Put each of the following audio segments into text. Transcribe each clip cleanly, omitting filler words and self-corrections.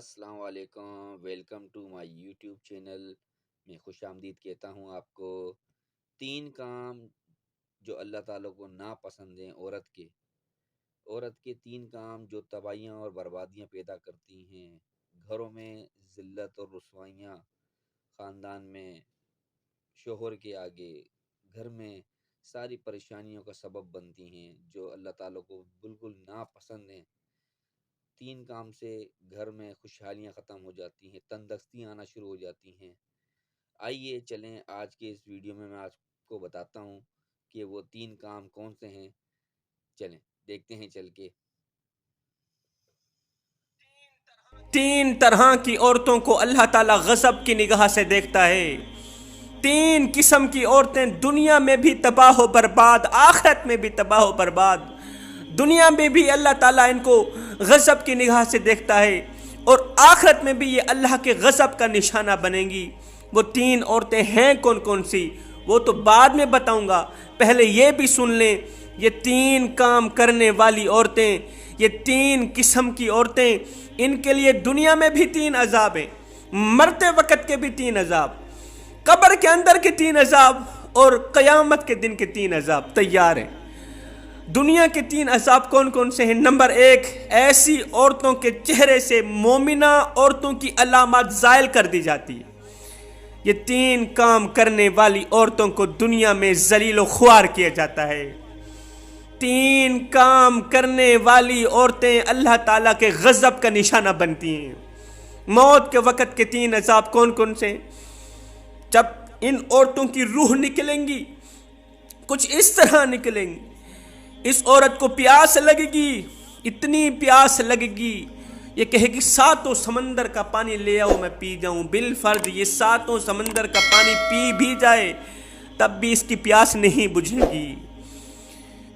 السلام علیکم، welcome to my YouTube channel میں خوش آمدید کہتا ہوں آپ کو۔ 3 کام جو اللہ تعالیٰ کو ناپسند ہیں عورت کے 3 کام جو تباہیاں اور بربادیاں پیدا کرتی ہیں، گھروں میں ذلت اور رسوائیاں، خاندان میں شوہر کے آگے، گھر میں ساری پریشانیوں کا سبب بنتی ہیں، جو اللہ تعالیٰ کو بالکل ناپسند ہیں۔ 3 کام سے گھر میں خوشحالیاں ختم ہو جاتی ہیں، تندرستیاں آنا شروع ہو جاتی ہیں۔ آئیے چلیں آج کے اس ویڈیو میں آپ کو بتاتا ہوں کہ وہ 3 کام کون سے ہیں۔ چلیں دیکھتے ہیں چل کے۔ 3 طرح کی عورتوں کو اللہ تعالیٰ غضب کی نگاہ سے دیکھتا ہے۔ 3 قسم کی عورتیں دنیا میں بھی تباہ و برباد، آخرت میں بھی تباہ و برباد۔ دنیا میں بھی اللہ تعالیٰ ان کو غضب کی نگاہ سے دیکھتا ہے اور آخرت میں بھی یہ اللہ کے غضب کا نشانہ بنیں گی۔ وہ 3 عورتیں ہیں کون کون سی، وہ تو بعد میں بتاؤں گا، پہلے یہ بھی سن لیں۔ یہ 3 کام کرنے والی عورتیں، یہ 3 قسم کی عورتیں، ان کے لیے دنیا میں بھی 3 عذاب ہیں، مرتے وقت کے بھی 3 عذاب، قبر کے اندر کے 3 عذاب اور قیامت کے دن کے 3 عذاب تیار ہیں۔ دنیا کے 3 عذاب کون کون سے ہیں؟ نمبر 1، ایسی عورتوں کے چہرے سے مومنہ عورتوں کی علامات زائل کر دی جاتی ہے۔ یہ 3 کام کرنے والی عورتوں کو دنیا میں ذلیل و خوار کیا جاتا ہے۔ 3 کام کرنے والی عورتیں اللہ تعالیٰ کے غضب کا نشانہ بنتی ہیں۔ موت کے وقت کے 3 عذاب کون کون سے؟ جب ان عورتوں کی روح نکلیں گی، کچھ اس طرح نکلیں گی، اس عورت کو پیاس لگے گی، اتنی پیاس لگے گی، یہ کہے گی 7 سمندر کا پانی لے آؤ میں پی جاؤں۔ بالفرض یہ 7 سمندر کا پانی پی بھی جائے تب بھی اس کی پیاس نہیں بجھے گی۔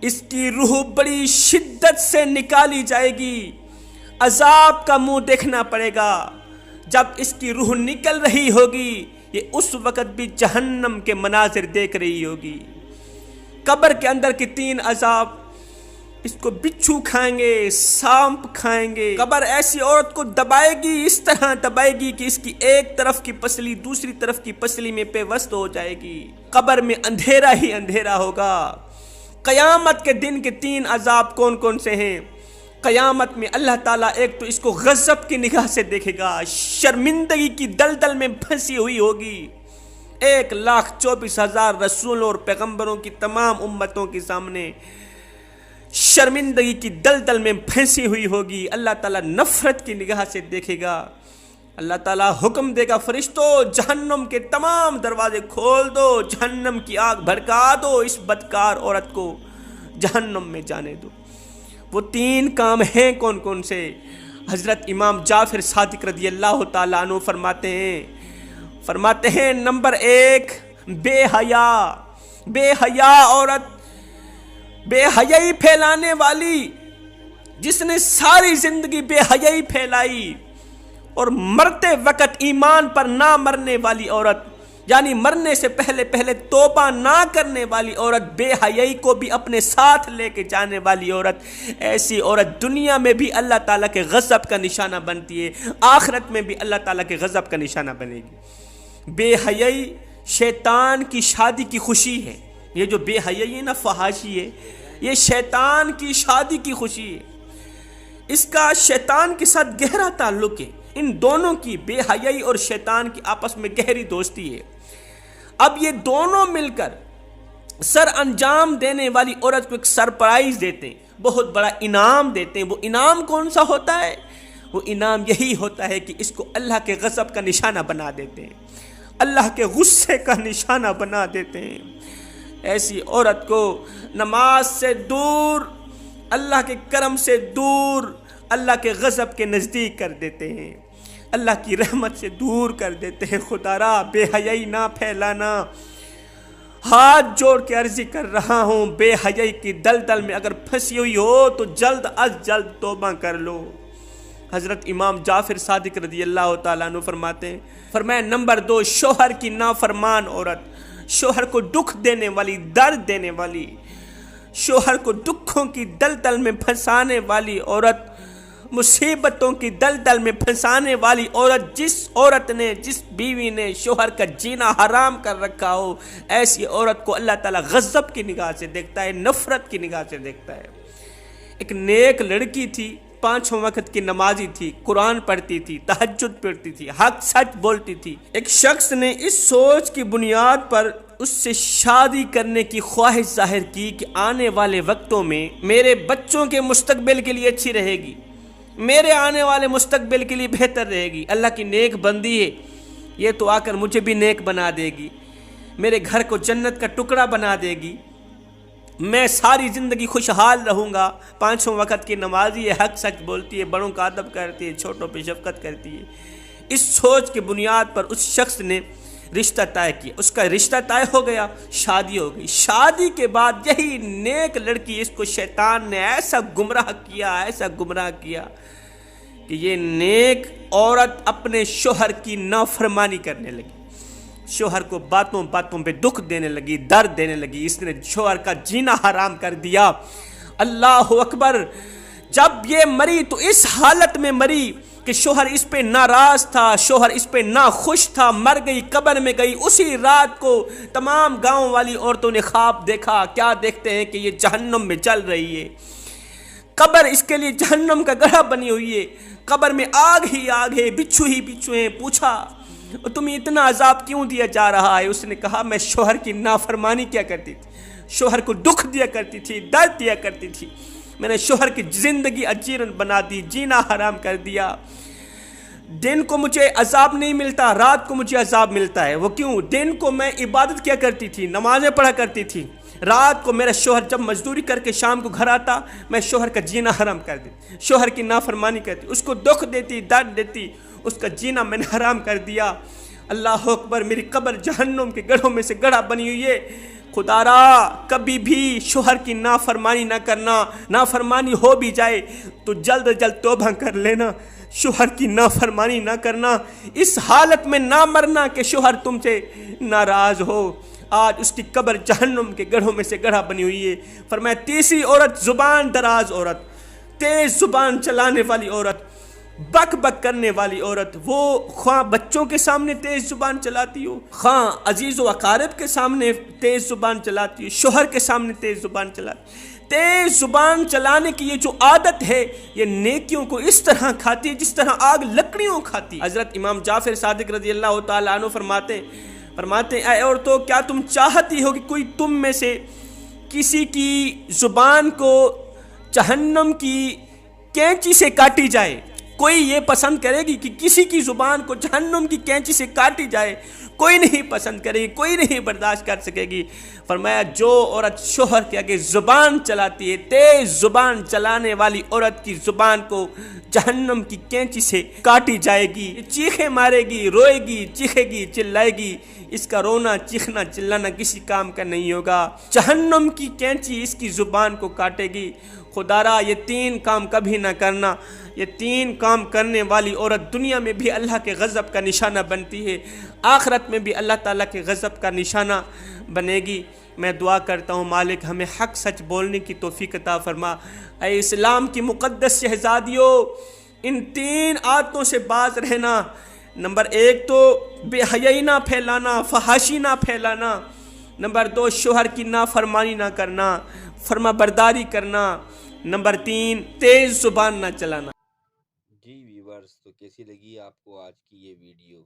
اس کی روح بڑی شدت سے نکالی جائے گی، عذاب کا منہ دیکھنا پڑے گا۔ جب اس کی روح نکل رہی ہوگی، یہ اس وقت بھی جہنم کے مناظر دیکھ رہی ہوگی۔ قبر کے اندر کی 3 عذاب، اس کو بچھو کھائیں گے، سانپ کھائیں گے۔ قبر ایسی عورت کو دبائے گی، اس طرح دبائے گی کہ اس کی ایک طرف کی پسلی دوسری طرف کی پسلی میں پیوست ہو جائے گی۔ قبر میں اندھیرا ہی اندھیرا ہوگا۔ قیامت کے دن کے 3 عذاب کون کون سے ہیں؟ قیامت میں اللہ تعالیٰ ایک تو اس کو غضب کی نگاہ سے دیکھے گا، شرمندگی کی دلدل میں پھنسی ہوئی ہوگی۔ 1,24,000 رسولوں اور پیغمبروں کی تمام امتوں کے سامنے شرمندگی کی دلدل میں پھنسی ہوئی ہوگی۔ اللہ تعالیٰ نفرت کی نگاہ سے دیکھے گا۔ اللہ تعالیٰ حکم دے گا، فرشتوں جہنم کے تمام دروازے کھول دو، جہنم کی آگ بھڑکا دو، اس بدکار عورت کو جہنم میں جانے دو۔ وہ 3 کام ہیں کون کون سے؟ حضرت امام جعفر صادق رضی اللہ تعالیٰ عنہ فرماتے ہیں نمبر 1، بے حیا۔ بے حیا عورت، بے حیائی پھیلانے والی، جس نے ساری زندگی بے حیائی پھیلائی، اور مرتے وقت ایمان پر نہ مرنے والی عورت، یعنی مرنے سے پہلے توبہ نہ کرنے والی عورت، بے حیائی کو بھی اپنے ساتھ لے کے جانے والی عورت، ایسی عورت دنیا میں بھی اللہ تعالیٰ کے غضب کا نشانہ بنتی ہے، آخرت میں بھی اللہ تعالیٰ کے غضب کا نشانہ بنے گی۔ بے حیائی شیطان کی شادی کی خوشی ہے۔ یہ جو بے حیائی ہے نا، فحاشی ہے، یہ شیطان کی شادی کی خوشی ہے۔ اس کا شیطان کے ساتھ گہرا تعلق ہے۔ ان دونوں کی، بے حیائی اور شیطان کی، آپس میں گہری دوستی ہے۔ اب یہ دونوں مل کر سر انجام دینے والی عورت کو ایک سرپرائز دیتے ہیں، بہت بڑا انعام دیتے ہیں۔ وہ انعام کون سا ہوتا ہے؟ وہ انعام یہی ہوتا ہے کہ اس کو اللہ کے غضب کا نشانہ بنا دیتے ہیں، اللہ کے غصے کا نشانہ بنا دیتے ہیں۔ ایسی عورت کو نماز سے دور، اللہ کے کرم سے دور، اللہ کے غضب کے نزدیک کر دیتے ہیں، اللہ کی رحمت سے دور کر دیتے ہیں۔ خدا را بے حیائی نہ پھیلانا۔ ہاتھ جوڑ کے عرضی کر رہا ہوں، بے حیائی کی دلدل میں اگر پھنسی ہوئی ہو تو جلد از جلد توبہ کر لو۔ حضرت امام جعفر صادق رضی اللہ تعالیٰ عنہ فرمایا نمبر 2، شوہر کی نافرمان عورت، شوہر کو دکھ دینے والی، درد دینے والی، شوہر کو دکھوں کی دلدل میں پھنسانے والی عورت، مصیبتوں کی دلدل میں پھنسانے والی عورت، جس عورت نے، جس بیوی نے شوہر کا جینا حرام کر رکھا ہو، ایسی عورت کو اللہ تعالیٰ غضب کی نگاہ سے دیکھتا ہے، نفرت کی نگاہ سے دیکھتا ہے۔ ایک نیک لڑکی تھی، 5 وقت کی نمازی تھی، قرآن پڑھتی تھی، تہجد پڑھتی تھی، حق سچ بولتی تھی۔ ایک شخص نے اس سوچ کی بنیاد پر اس سے شادی کرنے کی خواہش ظاہر کی کہ آنے والے وقتوں میں میرے بچوں کے مستقبل کے لیے اچھی رہے گی، میرے آنے والے مستقبل کے لیے بہتر رہے گی، اللہ کی نیک بندی ہے، یہ تو آ کر مجھے بھی نیک بنا دے گی، میرے گھر کو جنت کا ٹکڑا بنا دے گی، میں ساری زندگی خوشحال رہوں گا۔ 5 وقت کی نمازی ہے، حق سچ بولتی ہے، بڑوں کا ادب کرتی ہے، چھوٹوں پہ شفقت کرتی ہے۔ اس سوچ کی بنیاد پر اس شخص نے رشتہ طے کیا، اس کا رشتہ طے ہو گیا، شادی ہو گئی۔ شادی کے بعد یہی نیک لڑکی، اس کو شیطان نے ایسا گمراہ کیا، ایسا گمراہ کیا کہ یہ نیک عورت اپنے شوہر کی نافرمانی کرنے لگی، شوہر کو باتوں باتوں پہ دکھ دینے لگی، درد دینے لگی، اس نے شوہر کا جینا حرام کر دیا۔ اللہ اکبر! جب یہ مری تو اس حالت میں مری کہ شوہر اس پہ ناراض تھا، شوہر اس پہ ناخوش تھا، مر گئی، قبر میں گئی۔ اسی رات کو تمام گاؤں والی عورتوں نے خواب دیکھا، کیا دیکھتے ہیں کہ یہ جہنم میں چل رہی ہے، قبر اس کے لیے جہنم کا گڑھا بنی ہوئی ہے، قبر میں آگ ہی آگ ہے، بچھو ہی بچھو ہیں۔ پوچھا تمہیں اتنا عذاب کیوں دیا جا رہا ہے؟ اس نے کہا میں شوہر کی نافرمانی کیا کرتی تھی، شوہر کو دکھ دیا کرتی تھی، درد دیا کرتی تھی، میں نے شوہر کی زندگی اجیرن بنا دی، جینا حرام کر دیا۔ دن کو مجھے عذاب نہیں ملتا، رات کو مجھے عذاب ملتا ہے۔ وہ کیوں؟ دن کو میں عبادت کیا کرتی تھی، نمازیں پڑھا کرتی تھی، رات کو میرا شوہر جب مزدوری کر کے شام کو گھر آتا، میں شوہر کا جینا حرام کر دیتی، شوہر کی نافرمانی کرتی، اس کو دکھ دیتی، درد دیتی، اس کا جینا میں نے حرام کر دیا۔ اللہ اکبر! میری قبر جہنم کے گڑھوں میں سے گڑھا بنی ہوئی ہے۔ خدا را کبھی بھی شوہر کی نافرمانی نہ کرنا، نافرمانی ہو بھی جائے تو جلد جلد توبہ کر لینا، شوہر کی نافرمانی نہ کرنا، اس حالت میں نہ مرنا کہ شوہر تم سے ناراض ہو۔ آج اس کی قبر جہنم کے گڑھوں میں سے گڑھا بنی ہوئی ہے۔ فرمایا تیسری عورت زبان دراز عورت، تیز زبان چلانے والی عورت، بک بک کرنے والی عورت، وہ خواہ بچوں کے سامنے تیز زبان چلاتی ہو، خواہ عزیز و اقارب کے سامنے تیز زبان چلاتی ہو، شوہر کے سامنے تیز زبان چلاتی، تیز زبان چلانے کی یہ جو عادت ہے یہ نیکیوں کو اس طرح کھاتی ہے جس طرح آگ لکڑیوں کھاتی۔ حضرت امام جعفر صادق رضی اللہ تعالیٰ عنہ فرماتے ہیں اے عورتوں، کیا تم چاہتی ہو کہ کوئی تم میں سے کسی کی زبان کو جہنم کی کینچی سے کاٹی جائے؟ کوئی یہ پسند کرے گی کہ کسی کی زبان کو جہنم کی کینچی سے کاٹی جائے؟ کوئی نہیں پسند کرے گی، کوئی نہیں برداشت کر سکے گی۔ فرمایا جو عورت شوہر کے آگے زبان چلاتی ہے، تیز زبان چلانے والی عورت کی زبان کو جہنم کی کینچی سے کاٹی جائے گی، چیخیں مارے گی، روئے گی، چیخے گی، چلائے گی، اس کا رونا چیخنا چلانا کسی کام کا نہیں ہوگا، جہنم کی کینچی اس کی زبان کو کاٹے گی۔ خدارا یہ 3 کام کبھی نہ کرنا۔ یہ 3 کام کرنے والی عورت دنیا میں بھی اللہ کے غضب کا نشانہ بنتی ہے، آخرت میں بھی اللہ تعالیٰ کے غضب کا نشانہ بنے گی۔ میں دعا کرتا ہوں مالک ہمیں حق سچ بولنے کی توفیق عطا فرما۔ اے اسلام کی مقدس شہزادیوں، ان 3 عادتوں سے باز رہنا۔ نمبر 1 تو بے حیائی نہ پھیلانا، فحاشی نہ پھیلانا۔ نمبر 2 شوہر کی نافرمانی نہ کرنا، فرما برداری کرنا۔ نمبر 3 تیز زبان نہ چلانا۔ جی ویورز، تو کیسی لگی آپ کو آج کی یہ ویڈیو؟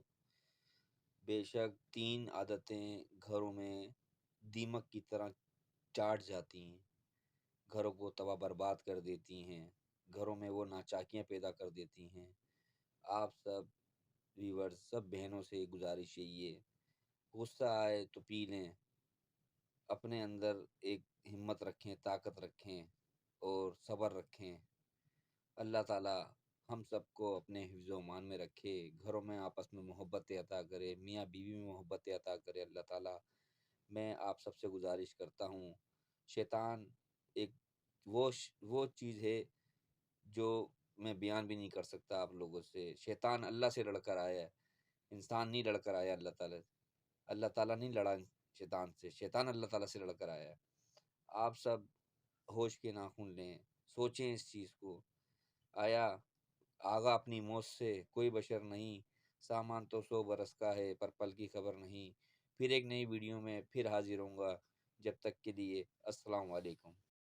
بے شک 3 عادتیں گھروں میں دیمک کی طرح چاٹ جاتی ہیں، گھروں کو تباہ برباد کر دیتی ہیں، گھروں میں وہ ناچاکیاں پیدا کر دیتی ہیں۔ آپ سب ویورز، سب بہنوں سے گزارش یہی ہے، غصہ آئے تو پی لیں، اپنے اندر ایک ہمت رکھیں، طاقت رکھیں اور صبر رکھیں۔ اللہ تعالیٰ ہم سب کو اپنے حفظ و امان میں رکھے، گھروں میں آپس میں محبت عطا کرے، میاں بیوی میں محبت عطا کرے اللہ تعالیٰ۔ میں آپ سب سے گزارش کرتا ہوں، شیطان ایک وہ چیز ہے جو میں بیان بھی نہیں کر سکتا آپ لوگوں سے۔ شیطان اللہ سے لڑ کر آیا ہے، انسان نہیں لڑ کر آیا اللہ تعالیٰ۔ اللہ تعالیٰ نہیں لڑا شیطان سے، شیطان اللہ تعالیٰ سے لڑ کر آیا ہے۔ آپ سب ہوش کے ناخن لیں، سوچیں اس چیز کو، آیا آگا اپنی موت سے کوئی بشر نہیں، سامان تو 100 برس کا ہے پر پل کی خبر نہیں۔ پھر ایک نئی ویڈیو میں پھر حاضر ہوں گا، جب تک کے لیے السلام علیکم۔